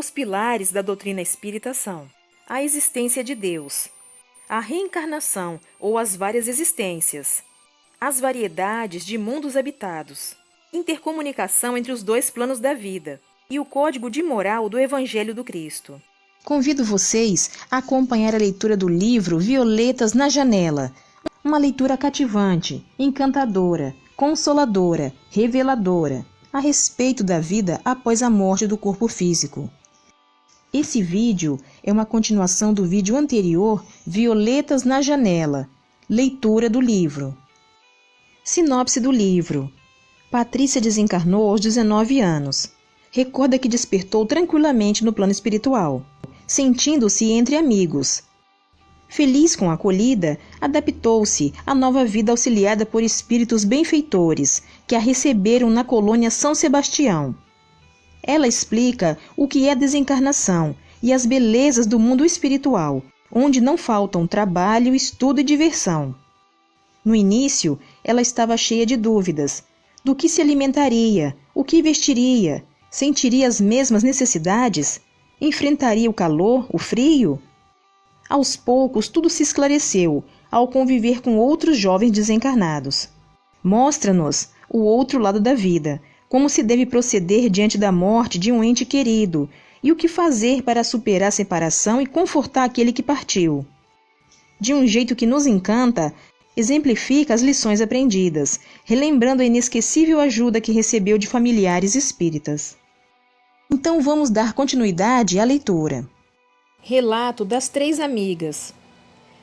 Os pilares da doutrina espírita são a existência de Deus, a reencarnação ou as várias existências, as variedades de mundos habitados, intercomunicação entre os dois planos da vida e o código de moral do Evangelho do Cristo. Convido vocês a acompanhar a leitura do livro Violetas na Janela, uma leitura cativante, encantadora, consoladora, reveladora, a respeito da vida após a morte do corpo físico. Esse vídeo é uma continuação do vídeo anterior, Violetas na Janela, leitura do livro. Sinopse do livro. Patrícia desencarnou aos 19 anos. Recorda que despertou tranquilamente no plano espiritual, sentindo-se entre amigos. Feliz com a acolhida, adaptou-se à nova vida auxiliada por espíritos benfeitores que a receberam na colônia São Sebastião. Ela explica o que é a desencarnação e as belezas do mundo espiritual, onde não faltam trabalho, estudo e diversão. No início, ela estava cheia de dúvidas. Do que se alimentaria? O que vestiria? Sentiria as mesmas necessidades? Enfrentaria o calor, o frio? Aos poucos, tudo se esclareceu ao conviver com outros jovens desencarnados. Mostra-nos o outro lado da vida, como se deve proceder diante da morte de um ente querido e o que fazer para superar a separação e confortar aquele que partiu. De um jeito que nos encanta, exemplifica as lições aprendidas, relembrando a inesquecível ajuda que recebeu de familiares espíritas. Então vamos dar continuidade à leitura. Relato das 3 amigas.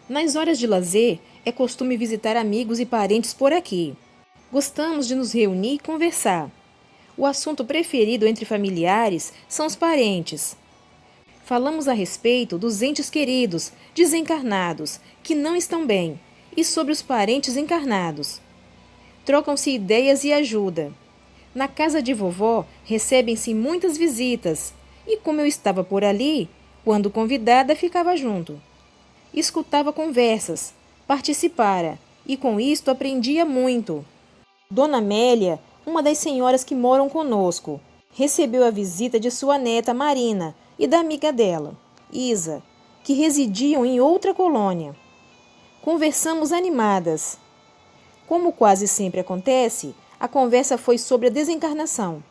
Nas horas de lazer, é costume visitar amigos e parentes por aqui. Gostamos de nos reunir e conversar. O assunto preferido entre familiares são os parentes. Falamos a respeito dos entes queridos, desencarnados, que não estão bem, e sobre os parentes encarnados. Trocam-se ideias e ajuda. Na casa de vovó recebem-se muitas visitas, e como eu estava por ali, quando convidada ficava junto. Escutava conversas, participara, e com isto aprendia muito. Dona Amélia, uma das senhoras que moram conosco, recebeu a visita de sua neta Marina e da amiga dela, Isa, que residiam em outra colônia. Conversamos animadas. Como quase sempre acontece, a conversa foi sobre a desencarnação.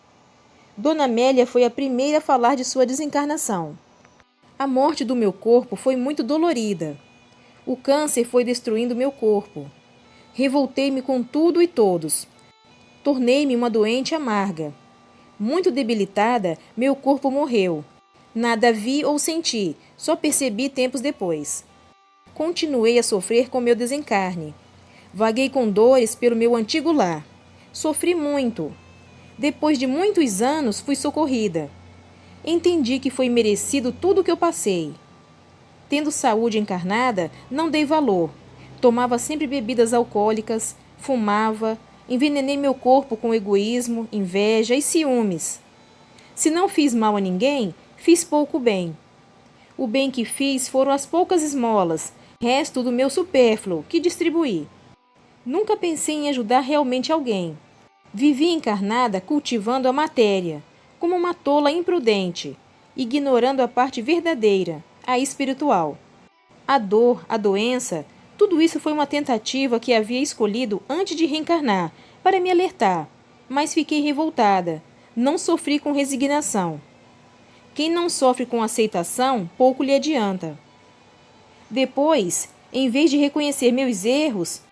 Dona Amélia foi a primeira a falar de sua desencarnação. A morte do meu corpo foi muito dolorida. O câncer foi destruindo meu corpo. Revoltei-me com tudo e todos. Tornei-me uma doente amarga. Muito debilitada, meu corpo morreu. Nada vi ou senti, só percebi tempos depois. Continuei a sofrer com meu desencarne. Vaguei com dores pelo meu antigo lar. Sofri muito. Depois de muitos anos, fui socorrida. Entendi que foi merecido tudo o que eu passei. Tendo saúde encarnada, não dei valor. Tomava sempre bebidas alcoólicas, fumava, envenenei meu corpo com egoísmo, inveja e ciúmes. Se não fiz mal a ninguém, fiz pouco bem. O bem que fiz foram as poucas esmolas, resto do meu supérfluo, que distribuí. Nunca pensei em ajudar realmente alguém. Vivi encarnada cultivando a matéria, como uma tola imprudente, ignorando a parte verdadeira, a espiritual. A dor, a doença, tudo isso foi uma tentativa que havia escolhido antes de reencarnar, para me alertar, mas fiquei revoltada, não sofri com resignação. Quem não sofre com aceitação, pouco lhe adianta. Depois, em vez de reconhecer meus erros,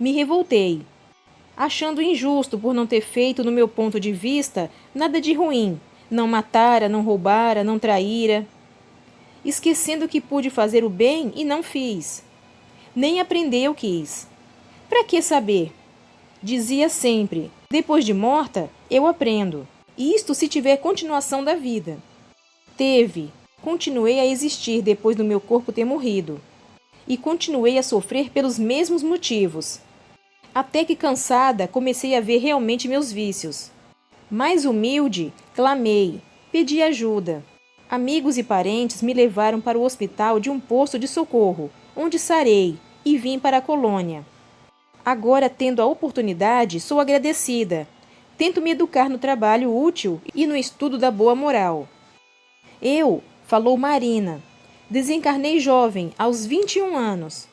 me revoltei, achando injusto por não ter feito, no meu ponto de vista, nada de ruim, não matara, não roubara, não traíra, esquecendo que pude fazer o bem e não fiz. Nem aprender eu quis. Para que saber? Dizia sempre, depois de morta, eu aprendo. Isto se tiver continuação da vida. Teve. Continuei a existir depois do meu corpo ter morrido. E continuei a sofrer pelos mesmos motivos. Até que, cansada, comecei a ver realmente meus vícios. Mais humilde, clamei, pedi ajuda. Amigos e parentes me levaram para o hospital de um posto de socorro, onde sarei, e vim para a colônia. Agora, tendo a oportunidade, sou agradecida. Tento me educar no trabalho útil e no estudo da boa moral. Eu, falou Marina, desencarnei jovem, aos 21 anos.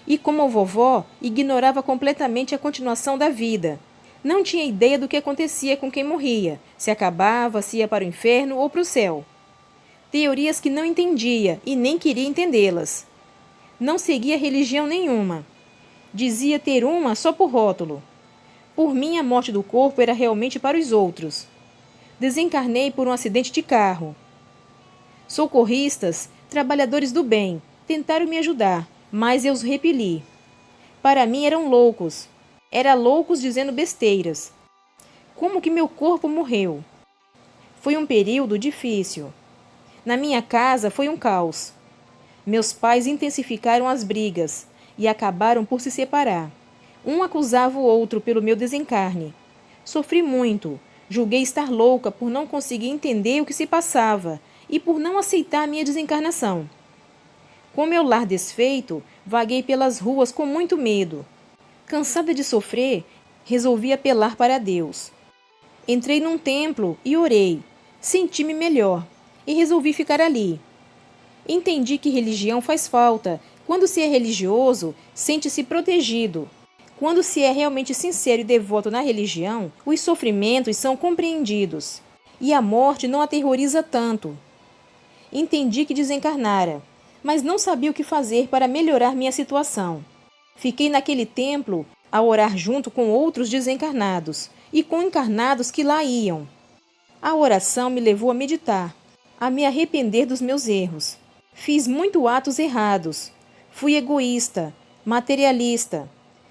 E como vovó, ignorava completamente a continuação da vida. Não tinha ideia do que acontecia com quem morria, se acabava, se ia para o inferno ou para o céu. Teorias que não entendia e nem queria entendê-las. Não seguia religião nenhuma. Dizia ter uma só por rótulo. Por mim, a morte do corpo era realmente para os outros. Desencarnei por um acidente de carro. Socorristas, trabalhadores do bem, tentaram me ajudar, mas eu os repeli. Para mim eram loucos. Era loucos dizendo besteiras. Como que meu corpo morreu? Foi um período difícil. Na minha casa foi um caos. Meus pais intensificaram as brigas e acabaram por se separar. Um acusava o outro pelo meu desencarne. Sofri muito. Julguei estar louca por não conseguir entender o que se passava e por não aceitar a minha desencarnação. Com meu lar desfeito, vaguei pelas ruas com muito medo. Cansada de sofrer, resolvi apelar para Deus. Entrei num templo e orei. Senti-me melhor e resolvi ficar ali. Entendi que religião faz falta. Quando se é religioso, sente-se protegido. Quando se é realmente sincero e devoto na religião, os sofrimentos são compreendidos e a morte não aterroriza tanto. Entendi que desencarnara, mas não sabia o que fazer para melhorar minha situação. Fiquei naquele templo a orar junto com outros desencarnados e com encarnados que lá iam. A oração me levou a meditar, a me arrepender dos meus erros. Fiz muitos atos errados. Fui egoísta, materialista.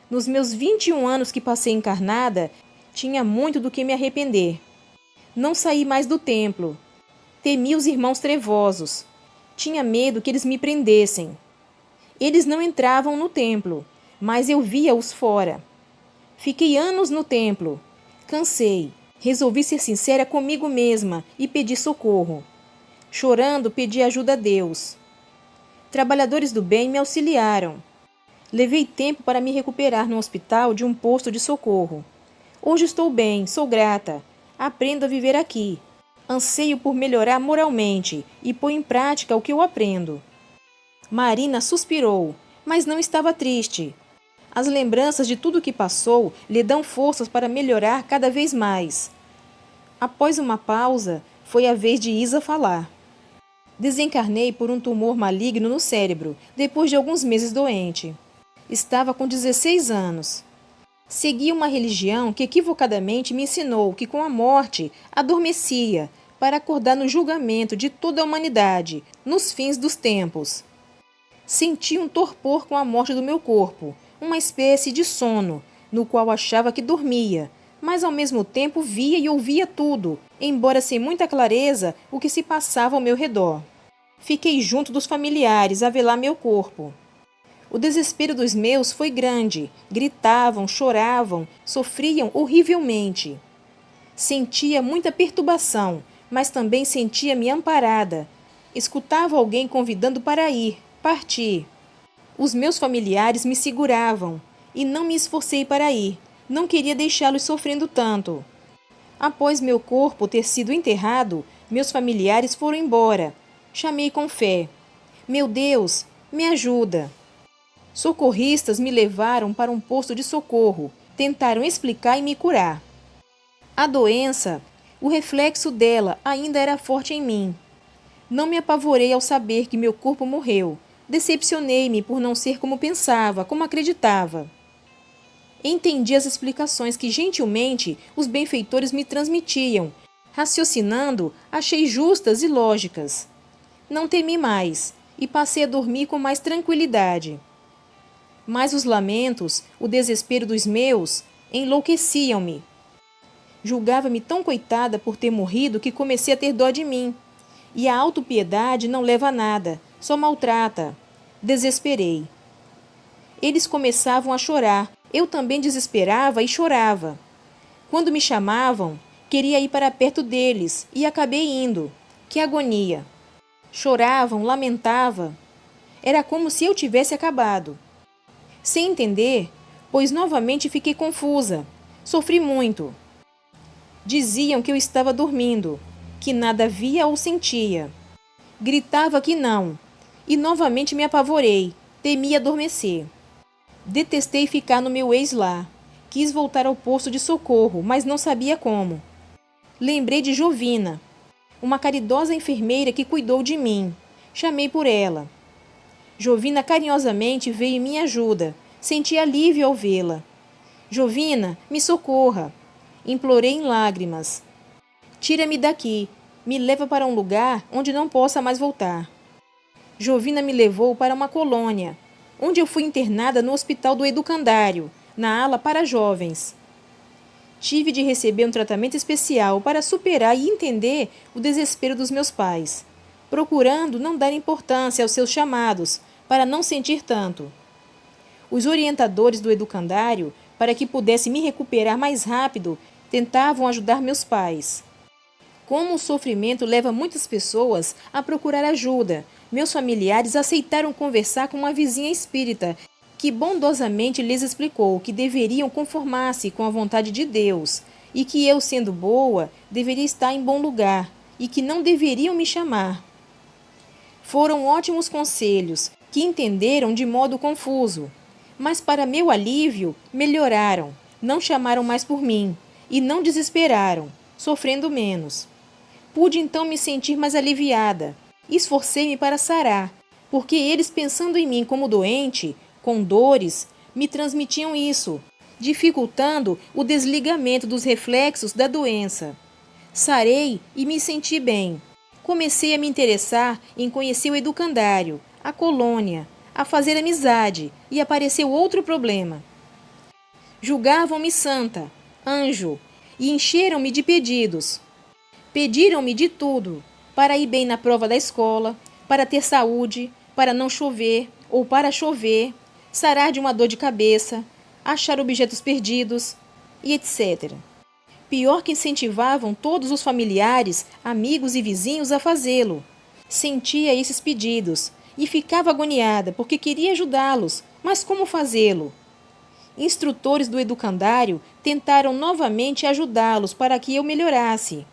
Nos meus 21 anos que passei encarnada, tinha muito do que me arrepender. Não saí mais do templo. Temi os irmãos trevosos. Tinha medo que eles me prendessem. Eles não entravam no templo, mas eu via-os fora. Fiquei anos no templo. Cansei. Resolvi ser sincera comigo mesma e pedi socorro. Chorando, pedi ajuda a Deus. Trabalhadores do bem me auxiliaram. Levei tempo para me recuperar no hospital de um posto de socorro. Hoje estou bem, sou grata. Aprendo a viver aqui. Anseio por melhorar moralmente e pôr em prática o que eu aprendo. Marina suspirou, mas não estava triste. As lembranças de tudo o que passou lhe dão forças para melhorar cada vez mais. Após uma pausa, foi a vez de Isa falar. Desencarnei por um tumor maligno no cérebro, depois de alguns meses doente. Estava com 16 anos. Segui uma religião que equivocadamente me ensinou que com a morte adormecia para acordar no julgamento de toda a humanidade, nos fins dos tempos. Senti um torpor com a morte do meu corpo, uma espécie de sono, no qual achava que dormia, mas ao mesmo tempo via e ouvia tudo, embora sem muita clareza o que se passava ao meu redor. Fiquei junto dos familiares a velar meu corpo. O desespero dos meus foi grande. Gritavam, choravam, sofriam horrivelmente. Sentia muita perturbação, mas também sentia-me amparada. Escutava alguém convidando para ir, partir. Os meus familiares me seguravam e não me esforcei para ir. Não queria deixá-los sofrendo tanto. Após meu corpo ter sido enterrado, meus familiares foram embora. Chamei com fé. Meu Deus, me ajuda. Socorristas me levaram para um posto de socorro. Tentaram explicar e me curar. A doença, o reflexo dela ainda era forte em mim. Não me apavorei ao saber que meu corpo morreu. Decepcionei-me por não ser como pensava, como acreditava. Entendi as explicações que gentilmente os benfeitores me transmitiam. Raciocinando, achei justas e lógicas. Não temi mais e passei a dormir com mais tranquilidade. Mas os lamentos, o desespero dos meus, enlouqueciam-me. Julgava-me tão coitada por ter morrido que comecei a ter dó de mim. E a autopiedade não leva a nada, só maltrata. Desesperei. Eles começavam a chorar. Eu também desesperava e chorava. Quando me chamavam, queria ir para perto deles e acabei indo. Que agonia! Choravam, lamentava. Era como se eu tivesse acabado. Sem entender, pois novamente fiquei confusa. Sofri muito. Diziam que eu estava dormindo, que nada via ou sentia. Gritava que não, e novamente me apavorei, temi adormecer. Detestei ficar no meu ex-lar. Quis voltar ao posto de socorro, mas não sabia como. Lembrei de Jovina, uma caridosa enfermeira que cuidou de mim. Chamei por ela. Jovina carinhosamente veio em minha ajuda. Senti alívio ao vê-la. Jovina, me socorra! Implorei em lágrimas. Tira-me daqui. Me leva para um lugar onde não possa mais voltar. Jovina me levou para uma colônia, onde eu fui internada no Hospital do Educandário, na ala para jovens. Tive de receber um tratamento especial para superar e entender o desespero dos meus pais, procurando não dar importância aos seus chamados, para não sentir tanto. Os orientadores do educandário, para que pudesse me recuperar mais rápido, tentavam ajudar meus pais. Como o sofrimento leva muitas pessoas a procurar ajuda, meus familiares aceitaram conversar com uma vizinha espírita, que bondosamente lhes explicou que deveriam conformar-se com a vontade de Deus, e que eu, sendo boa, deveria estar em bom lugar, e que não deveriam me chamar. Foram ótimos conselhos, que entenderam de modo confuso, mas para meu alívio, melhoraram, não chamaram mais por mim, e não desesperaram, sofrendo menos. Pude então me sentir mais aliviada. Esforcei-me para sarar, porque eles, pensando em mim como doente, com dores, me transmitiam isso, dificultando o desligamento dos reflexos da doença. Sarei e me senti bem. Comecei a me interessar em conhecer o educandário, a colônia, a fazer amizade, e apareceu outro problema. Julgavam-me santa, anjo, e encheram-me de pedidos. Pediram-me de tudo, para ir bem na prova da escola, para ter saúde, para não chover ou para chover, sarar de uma dor de cabeça, achar objetos perdidos e etc. Pior que incentivavam todos os familiares, amigos e vizinhos a fazê-lo. Sentia esses pedidos e ficava agoniada porque queria ajudá-los, mas como fazê-lo? Instrutores do educandário tentaram novamente ajudá-los para que eu melhorasse.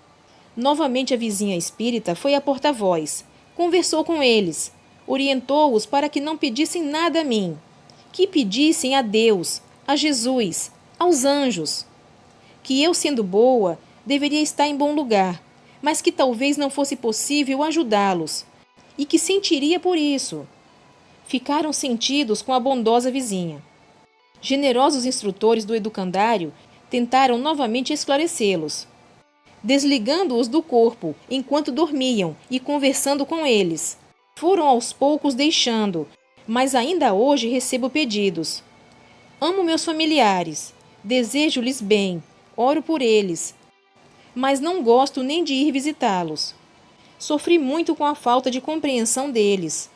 Novamente a vizinha espírita foi a porta-voz, conversou com eles, orientou-os para que não pedissem nada a mim, que pedissem a Deus, a Jesus, aos anjos, que eu, sendo boa, deveria estar em bom lugar, mas que talvez não fosse possível ajudá-los, e que sentiria por isso. Ficaram sentidos com a bondosa vizinha. Generosos instrutores do educandário tentaram novamente esclarecê-los, desligando-os do corpo enquanto dormiam e conversando com eles. Foram aos poucos deixando, mas ainda hoje recebo pedidos. Amo meus familiares, desejo-lhes bem, oro por eles, mas não gosto nem de ir visitá-los. Sofri muito com a falta de compreensão deles.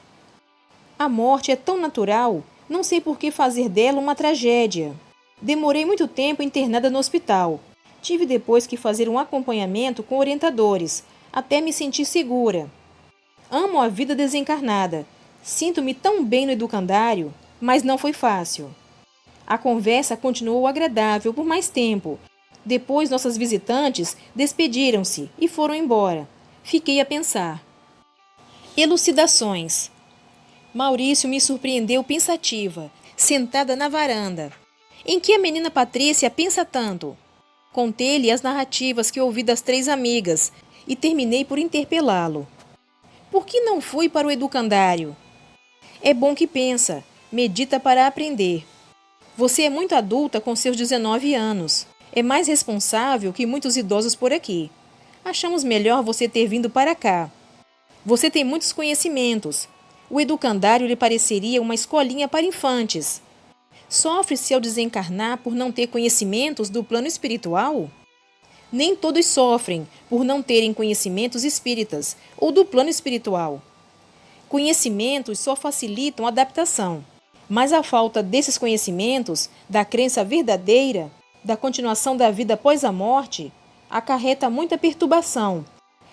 A morte é tão natural, não sei por que fazer dela uma tragédia. Demorei muito tempo internada no hospital. Tive depois que fazer um acompanhamento com orientadores, até me sentir segura. Amo a vida desencarnada. Sinto-me tão bem no educandário, mas não foi fácil. A conversa continuou agradável por mais tempo. Depois nossas visitantes despediram-se e foram embora. Fiquei a pensar. Elucidações. Maurício me surpreendeu pensativa, sentada na varanda. Em que a menina Patrícia pensa tanto? Contei-lhe as narrativas que ouvi das 3 amigas e terminei por interpelá-lo. Por que não fui para o educandário? É bom que pensa, medita para aprender. Você é muito adulta com seus 19 anos. É mais responsável que muitos idosos por aqui. Achamos melhor você ter vindo para cá. Você tem muitos conhecimentos. O educandário lhe pareceria uma escolinha para infantes. Sofre-se ao desencarnar por não ter conhecimentos do plano espiritual? Nem todos sofrem por não terem conhecimentos espíritas ou do plano espiritual. Conhecimentos só facilitam a adaptação, mas a falta desses conhecimentos, da crença verdadeira, da continuação da vida após a morte, acarreta muita perturbação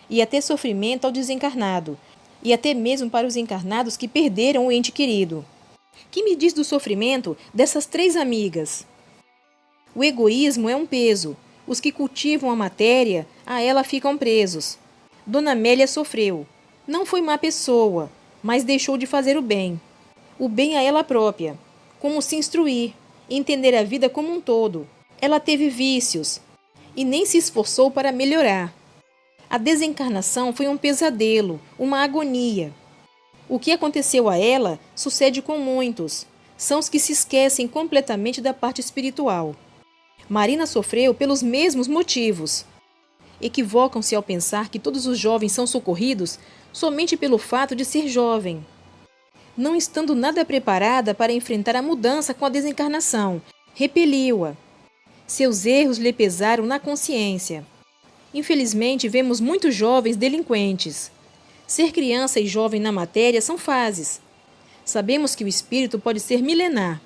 e até sofrimento ao desencarnado, e até mesmo para os encarnados que perderam o ente querido. Que me diz do sofrimento dessas 3 amigas? O egoísmo é um peso. Os que cultivam a matéria, a ela ficam presos. Dona Amélia sofreu. Não foi má pessoa, mas deixou de fazer o bem a ela própria, como se instruir, entender a vida como um todo. Ela teve vícios e nem se esforçou para melhorar. A desencarnação foi um pesadelo, uma agonia. O que aconteceu a ela sucede com muitos. São os que se esquecem completamente da parte espiritual. Marina sofreu pelos mesmos motivos. Equivocam-se ao pensar que todos os jovens são socorridos somente pelo fato de ser jovem, não estando nada preparada para enfrentar a mudança com a desencarnação. Repeliu-a. Seus erros lhe pesaram na consciência. Infelizmente, vemos muitos jovens delinquentes. Ser criança e jovem na matéria são fases. Sabemos que o espírito pode ser milenar.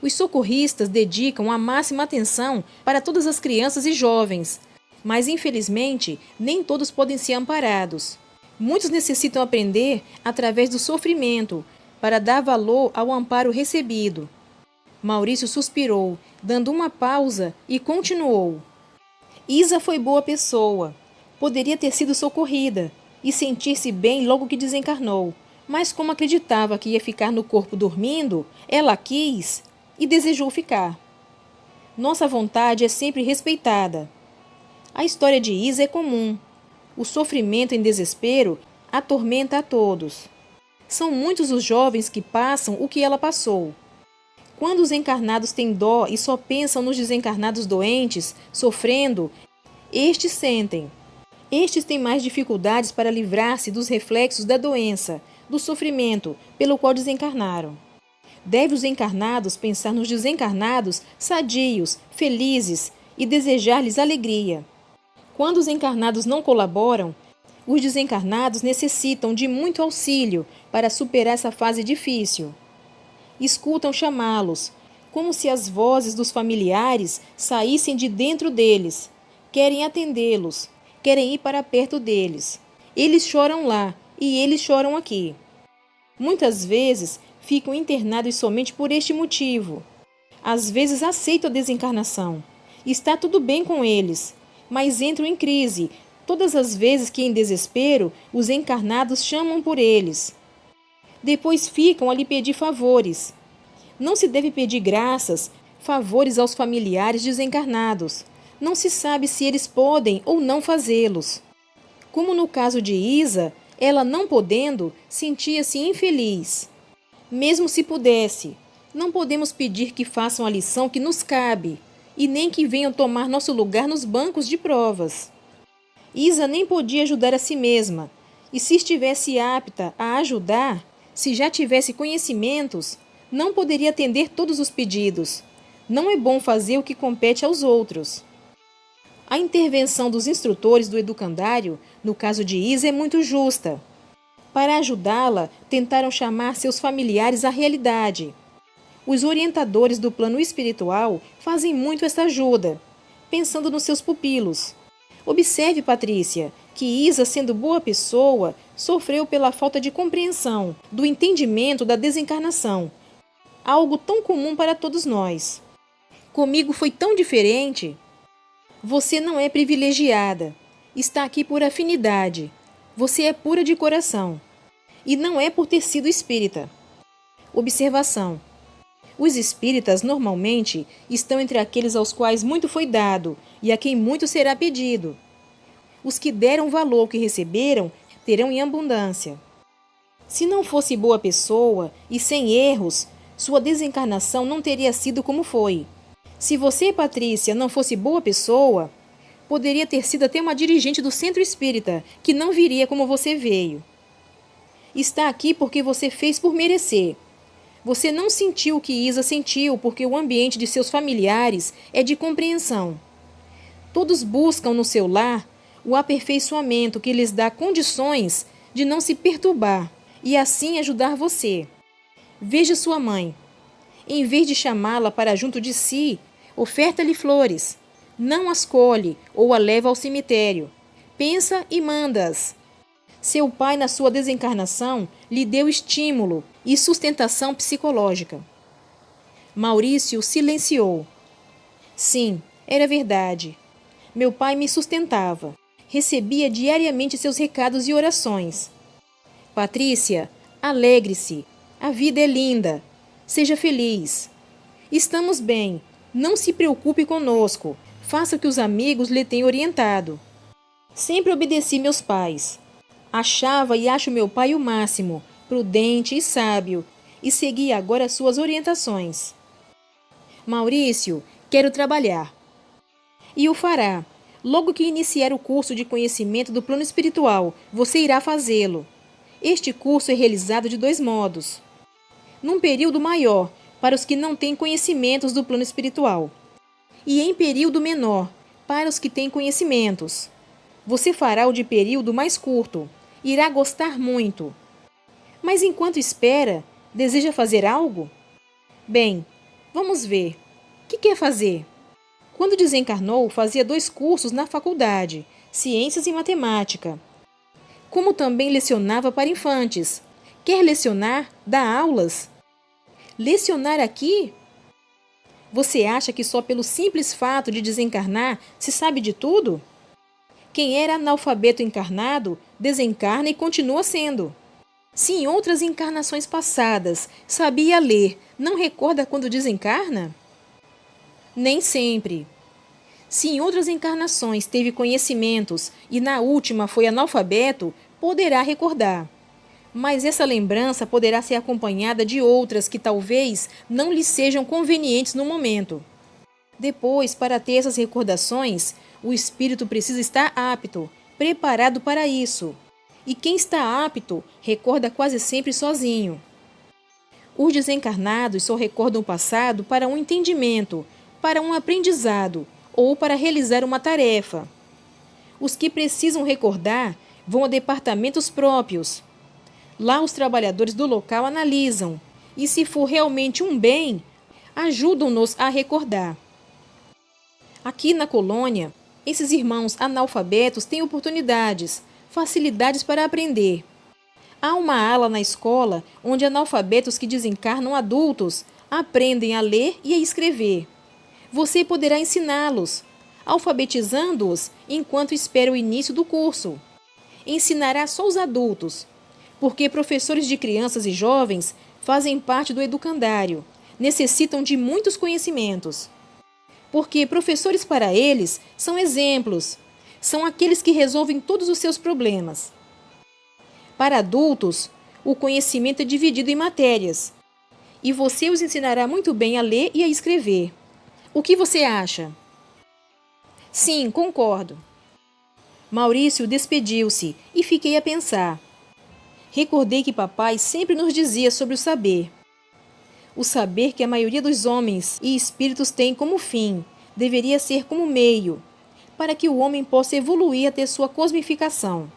Os socorristas dedicam a máxima atenção para todas as crianças e jovens, mas infelizmente nem todos podem ser amparados. Muitos necessitam aprender através do sofrimento para dar valor ao amparo recebido. Maurício suspirou, dando uma pausa, e continuou. Isa foi boa pessoa. Poderia ter sido socorrida e sentir-se bem logo que desencarnou, mas como acreditava que ia ficar no corpo dormindo, ela quis e desejou ficar. Nossa vontade é sempre respeitada. A história de Isa é comum. O sofrimento em desespero atormenta a todos. São muitos os jovens que passam o que ela passou. Quando os encarnados têm dó e só pensam nos desencarnados doentes, sofrendo, estes sentem. Estes têm mais dificuldades para livrar-se dos reflexos da doença, do sofrimento pelo qual desencarnaram. Deve os encarnados pensar nos desencarnados sadios, felizes e desejar-lhes alegria. Quando os encarnados não colaboram, os desencarnados necessitam de muito auxílio para superar essa fase difícil. Escutam chamá-los, como se as vozes dos familiares saíssem de dentro deles. Querem atendê-los, querem ir para perto deles. Eles choram lá e eles choram aqui. Muitas vezes ficam internados somente por este motivo. Às vezes aceitam a desencarnação. Está tudo bem com eles, mas entram em crise todas as vezes que, em desespero, os encarnados chamam por eles. Depois ficam a lhe pedir favores. Não se deve pedir graças, favores aos familiares desencarnados. Não se sabe se eles podem ou não fazê-los. Como no caso de Isa, ela não podendo, sentia-se infeliz. Mesmo se pudesse, não podemos pedir que façam a lição que nos cabe, e nem que venham tomar nosso lugar nos bancos de provas. Isa nem podia ajudar a si mesma, e se estivesse apta a ajudar, se já tivesse conhecimentos, não poderia atender todos os pedidos. Não é bom fazer o que compete aos outros. A intervenção dos instrutores do educandário, no caso de Isa, é muito justa. Para ajudá-la, tentaram chamar seus familiares à realidade. Os orientadores do plano espiritual fazem muito esta ajuda, pensando nos seus pupilos. Observe, Patrícia, que Isa, sendo boa pessoa, sofreu pela falta de compreensão, do entendimento da desencarnação. Algo tão comum para todos nós. Comigo foi tão diferente. Você não é privilegiada. Está aqui por afinidade. Você é pura de coração. E não é por ter sido espírita. Observação. Os espíritas, normalmente, estão entre aqueles aos quais muito foi dado e a quem muito será pedido. Os que deram valor ao que receberam, terão em abundância. Se não fosse boa pessoa e sem erros, sua desencarnação não teria sido como foi. Se você, Patrícia, não fosse boa pessoa, poderia ter sido até uma dirigente do centro espírita, que não viria como você veio. Está aqui porque você fez por merecer. Você não sentiu o que Isa sentiu porque o ambiente de seus familiares é de compreensão. Todos buscam no seu lar o aperfeiçoamento que lhes dá condições de não se perturbar e assim ajudar você. Veja sua mãe. Em vez de chamá-la para junto de si, oferta-lhe flores. Não as colhe ou a leva ao cemitério. Pensa e manda-as. Seu pai, na sua desencarnação, lhe deu estímulo e sustentação psicológica. Maurício silenciou. Sim, era verdade. Meu pai me sustentava. Recebia diariamente seus recados e orações. Patrícia, alegre-se. A vida é linda. Seja feliz. Estamos bem. Não se preocupe conosco. Faça o que os amigos lhe têm orientado. Sempre obedeci meus pais. Achava e acho meu pai o máximo, prudente e sábio, e segui agora suas orientações. Maurício, quero trabalhar. E o fará. Logo que iniciar o curso de conhecimento do plano espiritual, você irá fazê-lo. Este curso é realizado de 2 modos. Num período maior, para os que não têm conhecimentos do plano espiritual, e em período menor, para os que têm conhecimentos. Você fará o de período mais curto. Irá gostar muito. Mas enquanto espera, deseja fazer algo? Bem, vamos ver. O que quer fazer? Quando desencarnou, fazia 2 cursos na faculdade, Ciências e Matemática. Como também lecionava para infantes. Quer lecionar? Dar aulas? Lecionar aqui? Você acha que só pelo simples fato de desencarnar se sabe de tudo? Quem era analfabeto encarnado, desencarna e continua sendo. Se em outras encarnações passadas sabia ler, não recorda quando desencarna? Nem sempre. Se em outras encarnações teve conhecimentos e na última foi analfabeto, poderá recordar. Mas essa lembrança poderá ser acompanhada de outras que talvez não lhe sejam convenientes no momento. Depois, para ter essas recordações, o espírito precisa estar apto, preparado para isso. E quem está apto, recorda quase sempre sozinho. Os desencarnados só recordam o passado para um entendimento, para um aprendizado ou para realizar uma tarefa. Os que precisam recordar vão a departamentos próprios. Lá os trabalhadores do local analisam e, se for realmente um bem, ajudam-nos a recordar. Aqui na colônia, esses irmãos analfabetos têm oportunidades, facilidades para aprender. Há uma ala na escola onde analfabetos que desencarnam adultos aprendem a ler e a escrever. Você poderá ensiná-los, alfabetizando-os enquanto espera o início do curso. Ensinará só os adultos, porque professores de crianças e jovens fazem parte do educandário, necessitam de muitos conhecimentos. Porque professores para eles são exemplos, são aqueles que resolvem todos os seus problemas. Para adultos, o conhecimento é dividido em matérias, e você os ensinará muito bem a ler e a escrever. O que você acha? Sim, concordo. Maurício despediu-se e fiquei a pensar. Recordei que papai sempre nos dizia sobre o saber. O saber que a maioria dos homens e espíritos tem como fim, deveria ser como meio, para que o homem possa evoluir até sua cosmificação.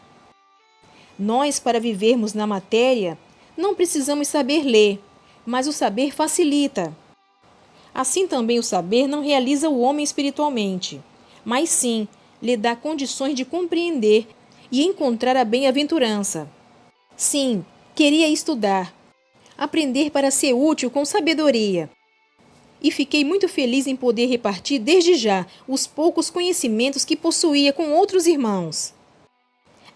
Nós, para vivermos na matéria, não precisamos saber ler, mas o saber facilita. Assim também o saber não realiza o homem espiritualmente, mas sim lhe dá condições de compreender e encontrar a bem-aventurança. Sim, queria estudar, aprender para ser útil com sabedoria. E fiquei muito feliz em poder repartir desde já os poucos conhecimentos que possuía com outros irmãos.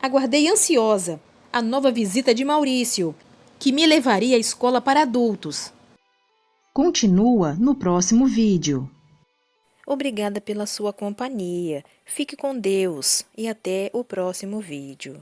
Aguardei ansiosa a nova visita de Maurício, que me levaria à escola para adultos. Continua no próximo vídeo. Obrigada pela sua companhia. Fique com Deus e até o próximo vídeo.